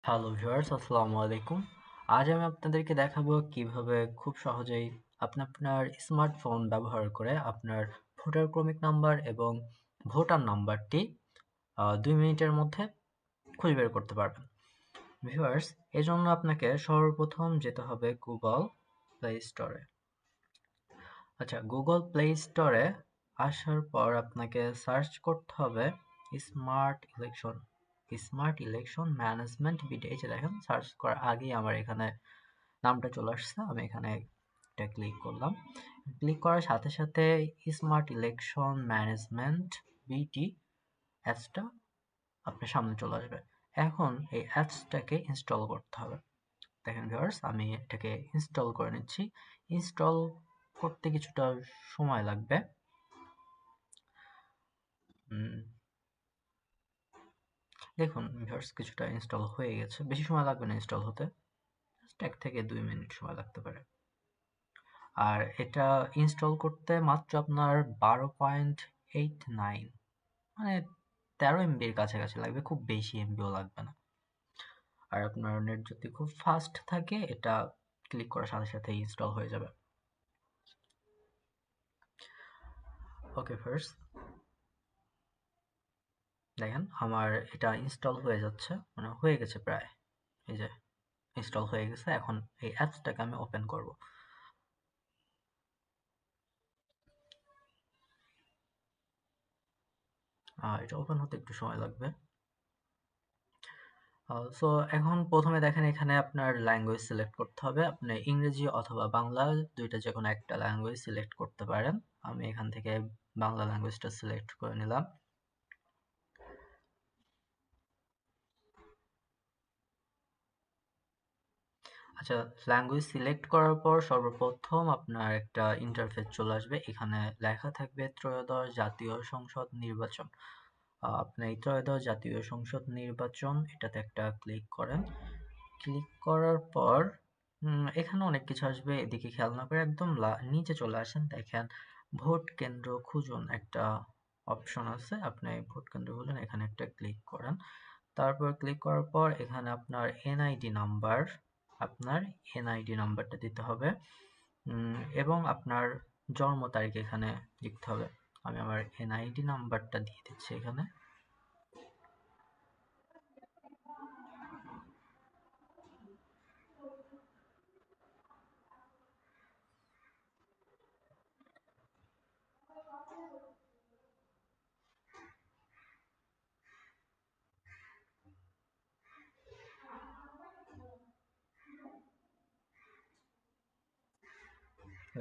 Hello viewers, আসসালামু আলাইকুম। আজ আমি আপনাদেরকে দেখাবো কিভাবে খুব সহজেই আপনি আপনার স্মার্টফোন ব্যবহার করে আপনার ভোটার ক্রমিক নাম্বার এবং ভোটার নাম্বারটি ২ মিনিটের মধ্যে খুঁজে বের করতে পারবেন। ভিউয়ার্স, এজন্য আপনাকে সর্বপ্রথম যেতে হবে গুগল প্লে স্টোরে। আচ্ছা, গুগল প্লে স্টোরে আসার পর আপনাকে সার্চ করতে হবে স্মার্ট ইলেকশন ম্যানেজমেন্ট বিডি। এই যে দেখেন, সার্চ করার আগেই আমার এখানে নামটা চলে আসছে। আমি এখানে এটা ক্লিক করলাম। ক্লিক করার সাথে সাথে স্মার্ট ইলেকশন ম্যানেজমেন্ট বিডি অ্যাপসটা আপনার সামনে চলে আসবে। এখন এই অ্যাপসটাকে ইনস্টল করতে হবে। দেখেন ভিউয়ার্স, আমি এটাকে ইনস্টল করে নিচ্ছি। ইনস্টল করতে কিছুটা সময় লাগবে। দেখুন ভিউয়ার্স, কিছুটা ইনস্টল হয়ে গেছে। বেশি সময় লাগবে না ইনস্টল হতে, জাস্ট 1 থেকে 2 মিনিট সময় লাগতে পারে। আর এটা ইনস্টল করতে মাত্র আপনার 12.89 মানে 13 এমবির কাছাকাছি লাগবে, খুব বেশি এমবিও লাগবে না। আর আপনার নেট যদি খুব ফাস্ট থাকে, এটা ক্লিক করার সাথে সাথে ইনস্টল হয়ে যাবে। ওকে ফার্স্ট, দেখেন আমার এটা ইনস্টল হয়ে যাচ্ছে, মানে হয়ে গেছে প্রায়। এই যে ইনস্টল হয়ে গেছে। এখন এই অ্যাপসটাকে আমি ওপেন করব। এটা ওপেন হতে একটু সময় লাগবে। সো এখন প্রথমে দেখেন, এখানে আপনার ল্যাঙ্গুয়েজ সিলেক্ট করতে হবে। আপনি ইংরেজি অথবা বাংলা দুইটা যে কোনো একটা ল্যাঙ্গুয়েজ সিলেক্ট করতে পারেন। আমি এখান থেকে বাংলা ল্যাঙ্গুয়েজটা সিলেক্ট করে নিলাম। আচ্ছা, ল্যাঙ্গুয়েজ সিলেক্ট করার পর সর্বপ্রথম আপনার একটা ইন্টারফেস চলে আসবে। এখানে লেখা থাকবে ত্রয়োদশ জাতীয় সংসদ নির্বাচন। আপনি এই ত্রয়োদশ জাতীয় সংসদ নির্বাচন এটাতে একটা ক্লিক করেন। ক্লিক করার পর এখানে অনেক কিছু আসবে, এদিকে খেয়াল না করে একদম নিচে চলে আসেন। দেখেন ভোট কেন্দ্র খুঁজুন একটা অপশন আছে। আপনি ভোট কেন্দ্র খুঁজুন, এখানে একটা ক্লিক করেন। তারপর ক্লিক করার পর এখানে আপনার এনআইডি নাম্বারটা দিতে হবে এবং আপনার জন্ম তারিখ এখানে লিখতে হবে। আমি আমার এনআইডি নাম্বারটা দিয়ে দিচ্ছি এখানে।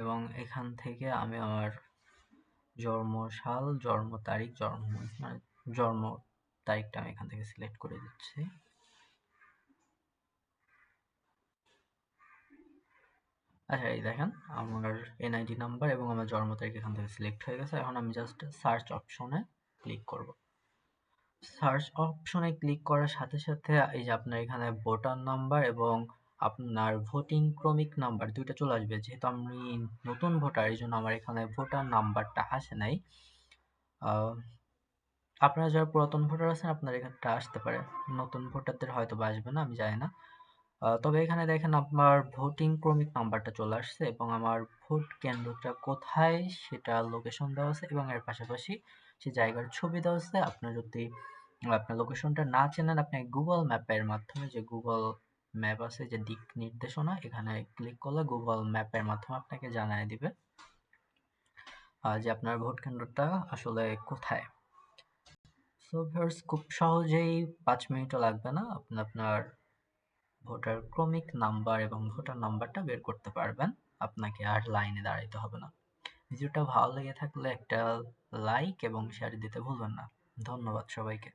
এবং এখান থেকে আমি আমার জন্মসাল, জন্ম তারিখ, মানে জন্ম তারিখটা আমি এখান থেকে সিলেক্ট করে দিচ্ছি। আচ্ছা, এই দেখেন আমার এনআইডি নাম্বার এবং আমার জন্ম তারিখ এখান থেকে সিলেক্ট হয়ে গেছে। এখন আমি জাস্ট সার্চ অপশনে ক্লিক করব। সার্চ অপশনে ক্লিক করার সাথে সাথে এই যে আপনার এখানে ভোটার নাম্বার এবং আপনার ভোটিং ক্রমিক নাম্বার দুইটা চলে আসবে। যেহেতু আমি নতুন ভোটার, এই জন্য আমার এখানে ভোটার নাম্বারটা আসে নাই। আহ, আপনারা যারা পুরাতন ভোটার আছেন, আপনার এখানটা আসতে পারে। নতুন ভোটারদের হয়তো বা আসবে না, আমি জানি না। তবে এখানে দেখেন আপনার ভোটিং ক্রমিক নাম্বারটা চলে আসছে এবং আমার ভোট কেন্দ্রটা কোথায় সেটা লোকেশন দেওয়া আছে এবং এর পাশাপাশি সে জায়গার ছবি দেওয়া আছে। আপনি যদি আপনার লোকেশনটা না চেনেন, আপনি গুগল ম্যাপের মাধ্যমে, যে গুগল ম্যাপ আছে যে দিক নির্দেশনা, এখানে ক্লিক করলে গুগল ম্যাপের মাধ্যমে আপনাকে জানায় দিবে যে আপনার ভোট কেন্দ্রটা আসলে কোথায়। সো ভিউয়ার্স, খুব সহজেই 5 মিনিটও লাগবে না, আপনি আপনার ভোটার ক্রমিক নাম্বার এবং ভোটার নাম্বারটা বের করতে পারবেন। আপনাকে আর লাইনে দাঁড়াইতে হবে না। ভিডিওটা ভালো লেগে থাকলে একটা লাইক এবং শেয়ার দিতে ভুলবেন না। ধন্যবাদ সবাইকে।